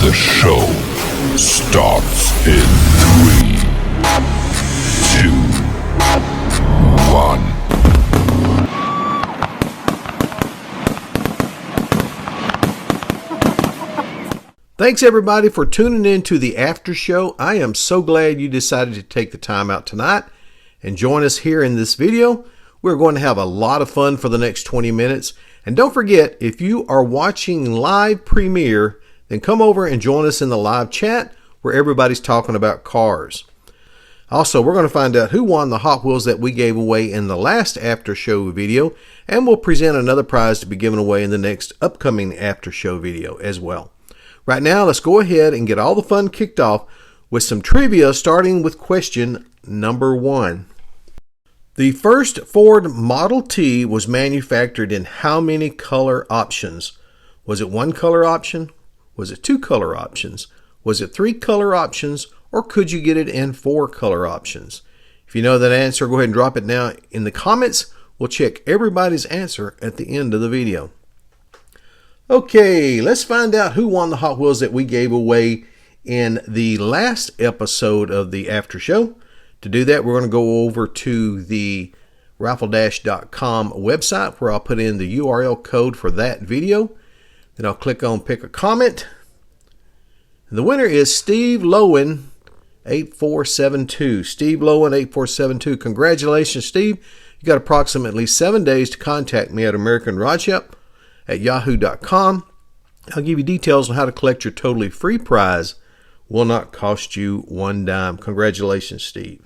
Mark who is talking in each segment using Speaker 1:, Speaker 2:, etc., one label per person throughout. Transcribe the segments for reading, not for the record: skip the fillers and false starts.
Speaker 1: The show starts in 3, 2, 1.
Speaker 2: Thanks everybody for tuning in to the after show. I am so glad you decided to take the time out tonight and join us here in this video. We're going to have a lot of fun for the next 20 minutes. And don't forget, if you are watching live premiere, then come over and join us in the live chat where everybody's talking about cars. Also, we're going to find out who won the Hot Wheels that we gave away in the last after show video, and we'll present another prize to be given away in the next upcoming after show video as well. Right now, let's go ahead and get all the fun kicked off with some trivia, starting with question number 1. The first Ford Model T was manufactured in how many color options? Was it 1 color option? Was it 2 color options? Was it 3 color options? Or could you get it in 4 color options? If you know that answer, go ahead and drop it now in the comments. We'll check everybody's answer at the end of the video. Okay, let's find out who won the Hot Wheels that we gave away in the last episode of the after show. To do that, we're going to go over to the raffledash.com website where I'll put in the URL code for that video. Then I'll click on pick a comment. And the winner is Steve Lowen 8472. Steve Lowen 8472. Congratulations, Steve. You got approximately 7 days to contact me at AmericanRodshop@yahoo.com. I'll give you details on how to collect your totally free prize. Will not cost you one dime. Congratulations, Steve.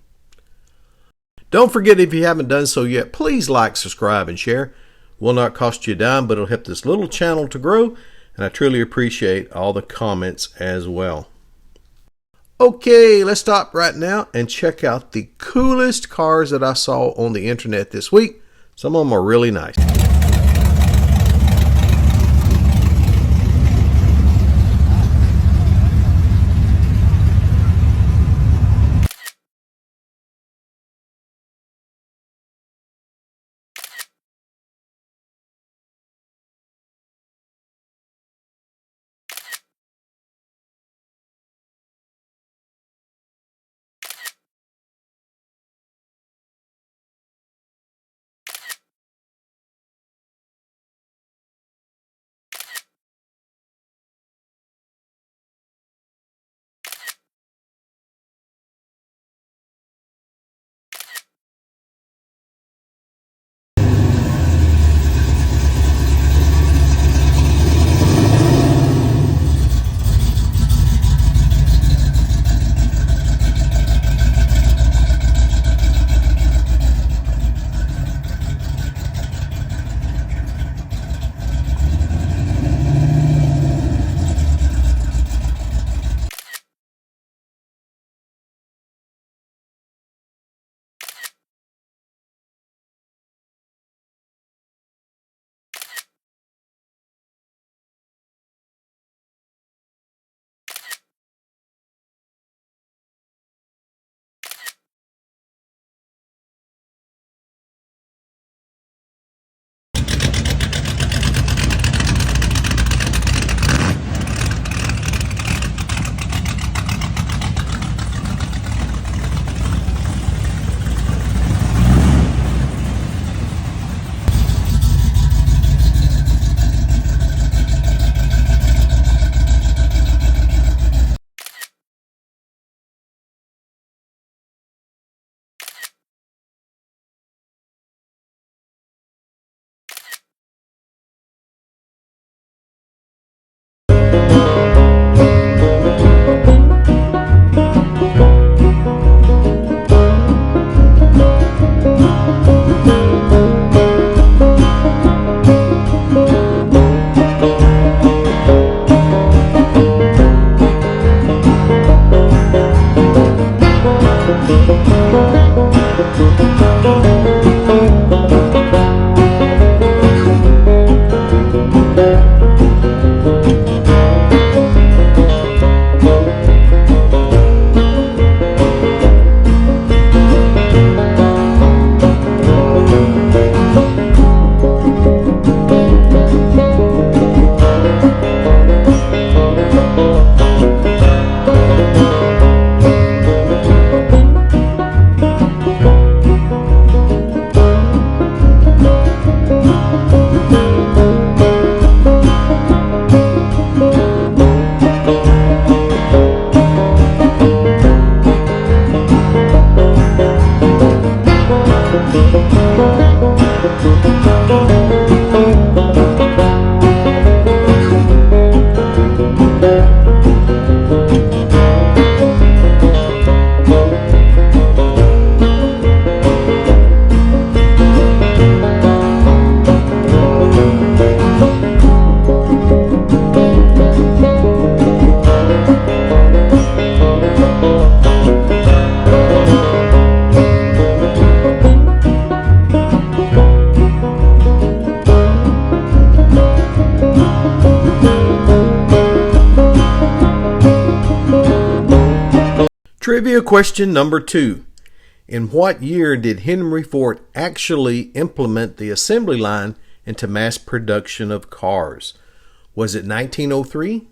Speaker 2: Don't forget, if you haven't done so yet, please like, subscribe, and share. Will not cost you a dime, but it'll help this little channel to grow, and I truly appreciate all the comments as well. Okay, let's stop right now and check out the coolest cars that I saw on the internet this week. Some of them are really nice. Trivia question number 2. In what year did Henry Ford actually implement the assembly line into mass production of cars? Was it 1903?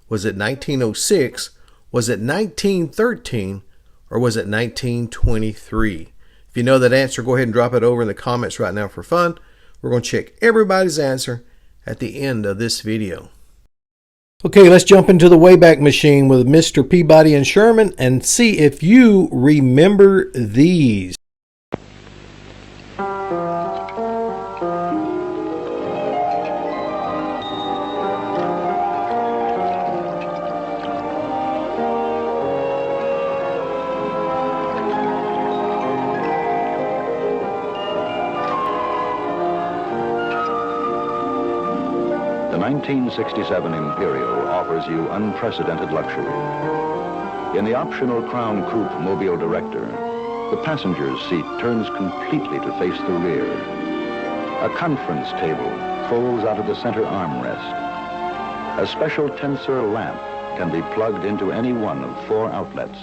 Speaker 2: Was it 1906? Was it 1913? Or was it 1923? If you know that answer, go ahead and drop it over in the comments right now for fun. We're going to check everybody's answer at the end of this video. Okay, let's jump into the Wayback Machine with Mr. Peabody and Sherman and see if you remember these.
Speaker 3: The 1967 Imperial offers you unprecedented luxury. In the optional Crown Coupe Mobile Director, the passenger's seat turns completely to face the rear. A conference table folds out of the center armrest. A special tensor lamp can be plugged into any one of 4 outlets.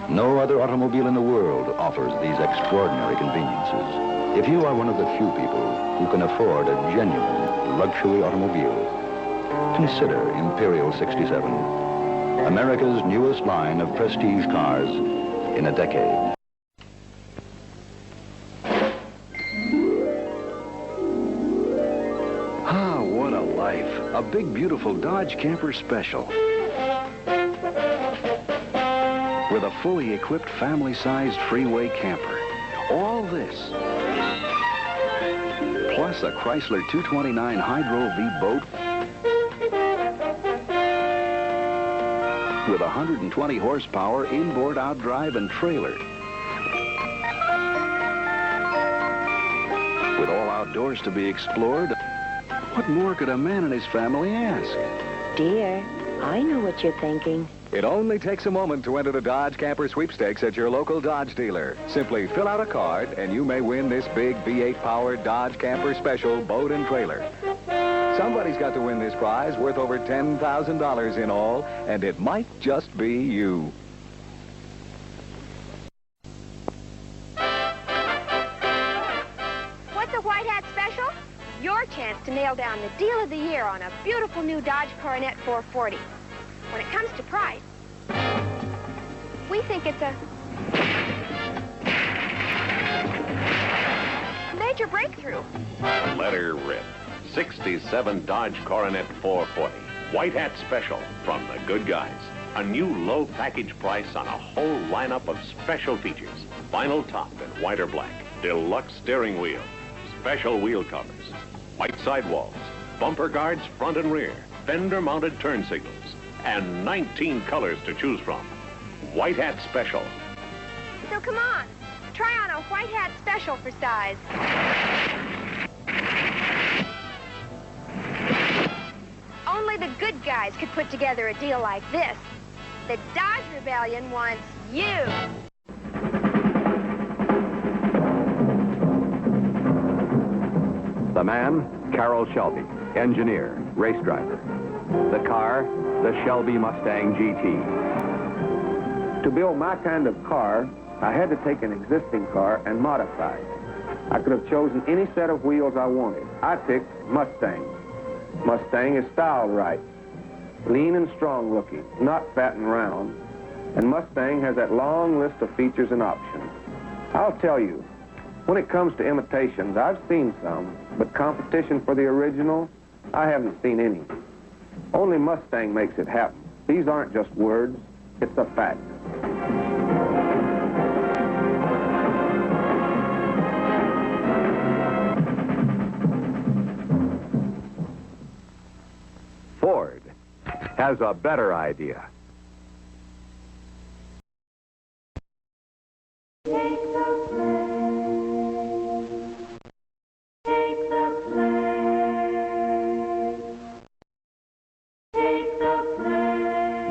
Speaker 3: No other automobile in the world offers these extraordinary conveniences. If you are one of the few people who can afford a genuine luxury automobile, consider Imperial 67, America's newest line of prestige cars in a decade.
Speaker 4: Ah, what a life. A big, beautiful Dodge Camper Special. With a fully equipped family-sized freeway camper. All this, plus a Chrysler 229 Hydro V boat with 120 horsepower inboard outdrive and trailer. With all outdoors to be explored, what more could a man and his family ask?
Speaker 5: Dear, I know what you're thinking.
Speaker 6: It only takes a moment to enter the Dodge Camper Sweepstakes at your local Dodge dealer. Simply fill out a card and you may win this big V8-powered Dodge Camper Special boat and trailer. Somebody's got to win this prize worth over $10,000 in all, and it might just be you.
Speaker 7: What's a White Hat Special? Your chance to nail down the deal of the year on a beautiful new Dodge Coronet 440. When it comes to price, we think it's a major breakthrough.
Speaker 8: Let her rip. 67 Dodge Coronet 440. White Hat Special from the good guys. A new low package price on a whole lineup of special features. Vinyl top in white or black. Deluxe steering wheel. Special wheel covers. White sidewalls. Bumper guards front and rear. Fender mounted turn signals. And 19 colors to choose from. White Hat Special.
Speaker 7: So come on, try on a White Hat Special for size. Only the good guys could put together a deal like this. The Dodge Rebellion wants you.
Speaker 4: The man, Carroll Shelby, engineer, race driver. The car, the Shelby Mustang GT.
Speaker 9: To build my kind of car, I had to take an existing car and modify it. I could have chosen any set of wheels I wanted. I picked Mustang. Mustang is styled right, lean and strong looking, not fat and round. And Mustang has that long list of features and options. I'll tell you, when it comes to imitations, I've seen some, but competition for the original, I haven't seen any. Only Mustang makes it happen. These aren't just words, it's a fact.
Speaker 4: Ford has a better idea.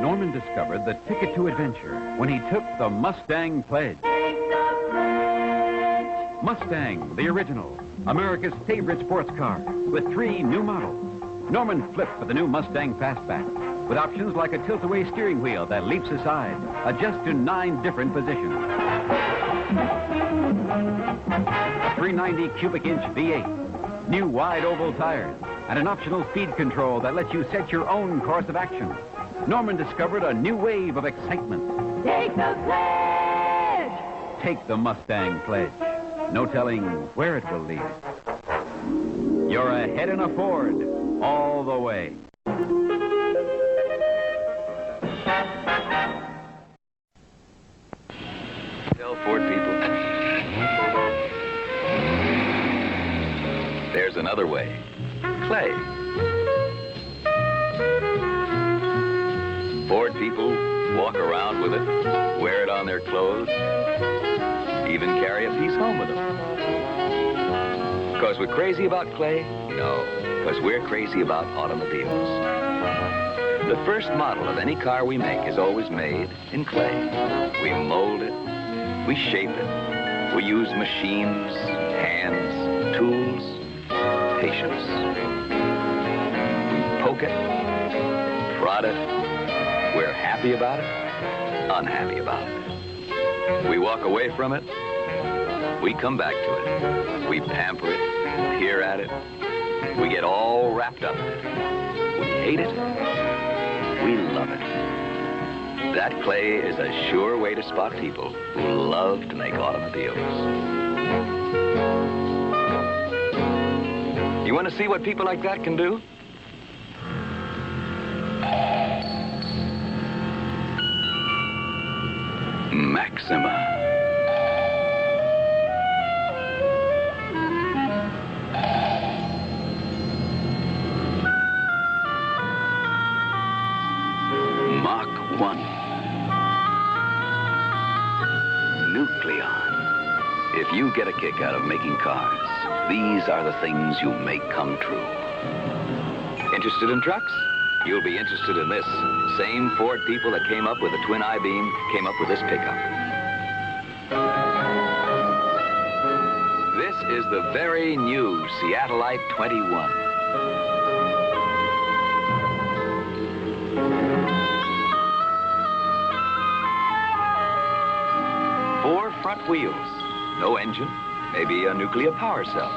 Speaker 10: Norman discovered the ticket to adventure when he took the Mustang Pledge. Mustang, the original, America's favorite sports car, with 3 new models. Norman flipped for the new Mustang Fastback. with options like a tilt-away steering wheel that leaps aside, adjusts to 9 different positions. A 390 cubic inch V8, new wide oval tires, and an optional speed control that lets you set your own course of action. Norman discovered a new wave of excitement.
Speaker 11: Take the pledge!
Speaker 10: Take the Mustang pledge. No telling where it will lead. You're ahead in a Ford, all the way.
Speaker 12: Tell Ford people, there's another way. Clay. Ford people walk around with it, wear it on their clothes, even carry a piece home with them. Because we're crazy about clay? No, because we're crazy about automobiles. The first model of any car we make is always made in clay. We mold it, we shape it, we use machines, hands, tools, patience. We poke it, prod it, we're happy about it, unhappy about it. We walk away from it, we come back to it. We pamper it, peer at it. We get all wrapped up in it. We hate it, we love it. That clay is a sure way to spot people who love to make automobiles. You want to see what people like that can do? Maxima. Mach 1. Nucleon. If you get a kick out of making cars, these are the things you make come true. Interested in trucks? You'll be interested in this. Same Ford people that came up with the twin I-beam came up with this pickup. This is the very new Seattleite 21. Four front wheels, no engine, maybe a nuclear power cell.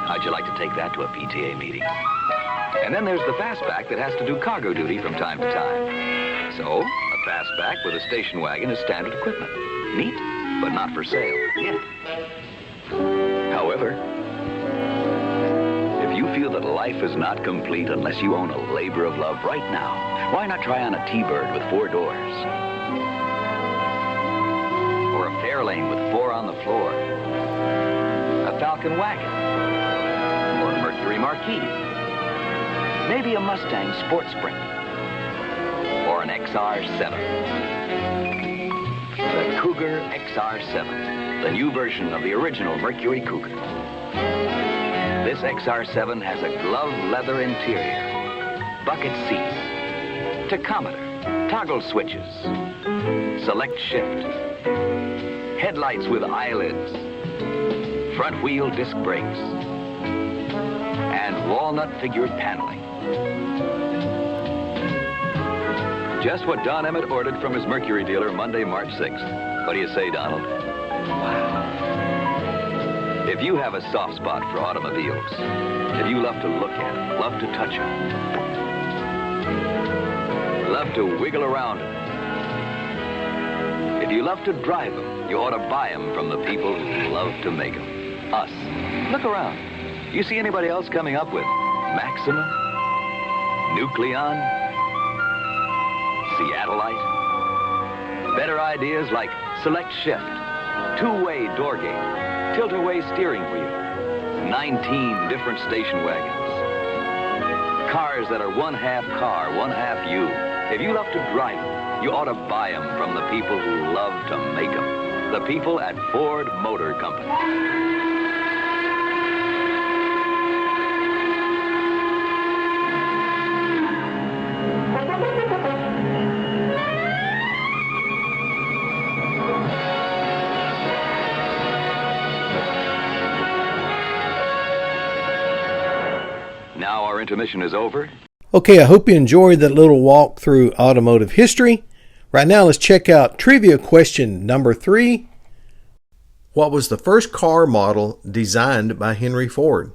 Speaker 12: How'd you like to take that to a PTA meeting? And then there's the fastback that has to do cargo duty from time to time. So, a fastback with a station wagon is standard equipment. Neat, but not for sale yet. However, if you feel that life is not complete unless you own a labor of love right now, why not try on a T-Bird with 4 doors? Or a Fairlane with 4 on the floor? A Falcon wagon? Or a Mercury Marquis? Maybe a Mustang Sport Sprint. Or an XR7. The Cougar XR7, the new version of the original Mercury Cougar. This XR7 has a glove leather interior, bucket seats, tachometer, toggle switches, select shift, headlights with eyelids, front wheel disc brakes, and walnut figured paneling. Just what Don Emmett ordered from his Mercury dealer Monday, March 6th. What do you say, Donald? Wow. If you have a soft spot for automobiles, if you love to look at them, love to touch them, love to wiggle around them, if you love to drive them, you ought to buy them from the people who love to make them. Us. Look around. You see anybody else coming up with Maxima? Nucleon? Seattleite? Better ideas like select shift, 2-way door gate, tilt-away steering wheel, 19 different station wagons. Cars that are 1/2 car, 1/2 you. If you love to drive them, you ought to buy them from the people who love to make them. The people at Ford Motor Company. Now our intermission is over.
Speaker 2: Okay, I hope you enjoyed that little walk through automotive history. Right now, let's check out trivia question number 3. What was the first car model designed by Henry Ford?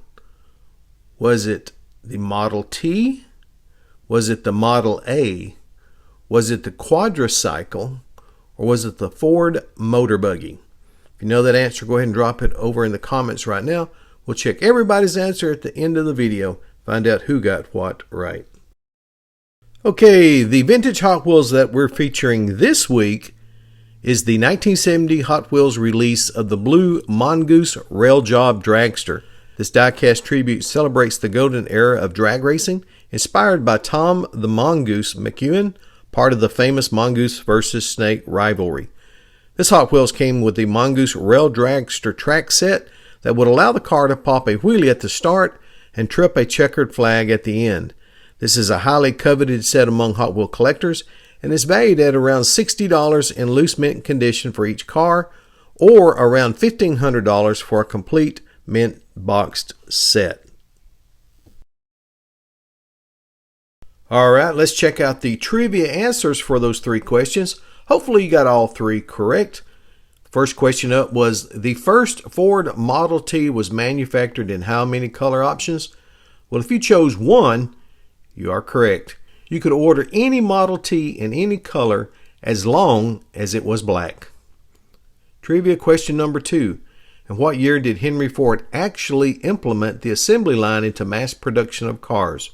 Speaker 2: Was it the Model T? Was it the Model A? Was it the quadricycle? Or was it the Ford motor buggy? If you know that answer, go ahead and drop it over in the comments right now. We'll check everybody's answer at the end of the video, find out who got what right. Okay, the vintage Hot Wheels that we're featuring this week is the 1970 Hot Wheels release of the blue Mongoose Rail Job Dragster. This die-cast tribute celebrates the golden era of drag racing, inspired by Tom the Mongoose McEwen, part of the famous Mongoose versus Snake rivalry. This Hot Wheels came with the Mongoose Rail Dragster track set that would allow the car to pop a wheelie at the start and trip a checkered flag at the end. This is a highly coveted set among Hot Wheel collectors and is valued at around $60 in loose mint condition for each car, or around $1,500 for a complete mint boxed set. Alright, let's check out the trivia answers for those 3 questions. Hopefully you got all 3 correct. First question up was, the first Ford Model T was manufactured in how many color options? Well, if you chose 1, you are correct. You could order any Model T in any color as long as it was black. Trivia question number 2. In what year did Henry Ford actually implement the assembly line into mass production of cars?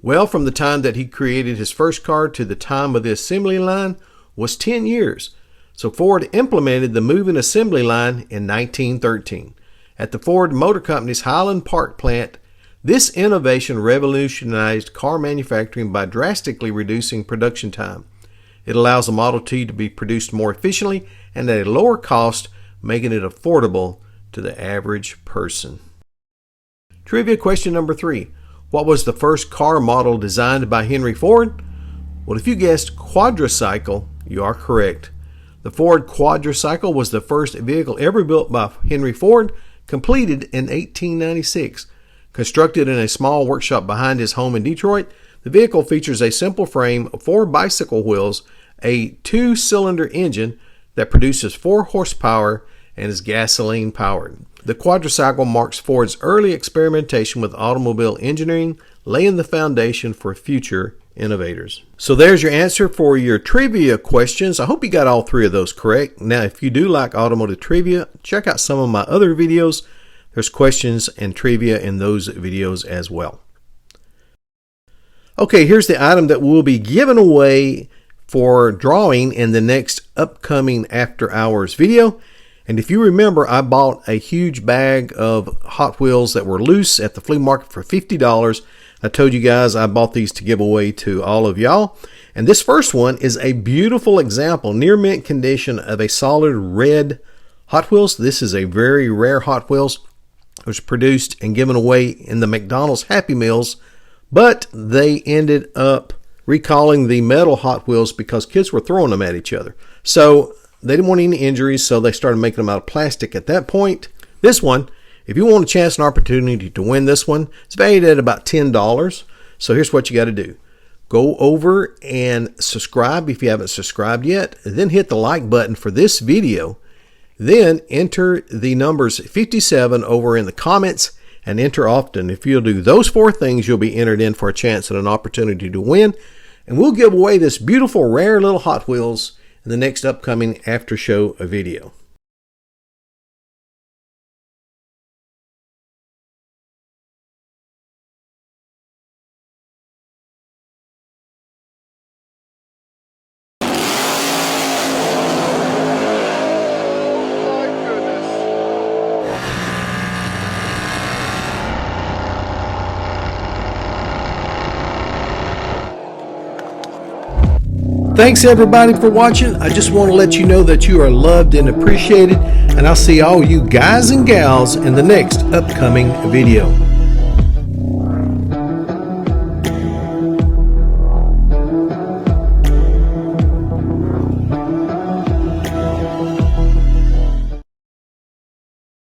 Speaker 2: Well, from the time that he created his first car to the time of the assembly line was 10 years. So Ford implemented the moving assembly line in 1913. At the Ford Motor Company's Highland Park plant, this innovation revolutionized car manufacturing by drastically reducing production time. It allows a Model T to be produced more efficiently and at a lower cost, making it affordable to the average person. Trivia question number 3. What was the first car model designed by Henry Ford? Well, if you guessed quadricycle, you are correct. The Ford quadricycle was the first vehicle ever built by Henry Ford, completed in 1896. Constructed in a small workshop behind his home in Detroit, the vehicle features a simple frame, 4 bicycle wheels, a 2-cylinder engine that produces 4 horsepower and is gasoline powered. The quadricycle marks Ford's early experimentation with automobile engineering, laying the foundation for future innovators. So there's your answer for your trivia questions. I hope you got all 3 of those correct. Now, if you do like automotive trivia, check out some of my other videos. There's questions and trivia in those videos as well. Okay, here's the item that will be given away for drawing in the next upcoming After Hours video. And if you remember, I bought a huge bag of Hot Wheels that were loose at the flea market for $50. I told you guys I bought these to give away to all of y'all. And this first one is a beautiful example, near mint condition, of a solid red Hot Wheels. This is a very rare Hot Wheels. It was produced and given away in the McDonald's Happy Meals, but they ended up recalling the metal Hot Wheels because kids were throwing them at each other. So they didn't want any injuries, so they started making them out of plastic at that point. This one, if you want a chance and opportunity to win this one, it's valued at about $10. So here's what you got to do. Go over and subscribe if you haven't subscribed yet. Then hit the like button for this video. Then enter the numbers 57 over in the comments and enter often. If you'll do those 4 things, you'll be entered in for a chance and an opportunity to win. And we'll give away this beautiful, rare little Hot Wheels in the next upcoming after show video. Thanks everybody for watching. I just want to let you know that you are loved and appreciated, and I'll see all you guys and gals in the next upcoming video.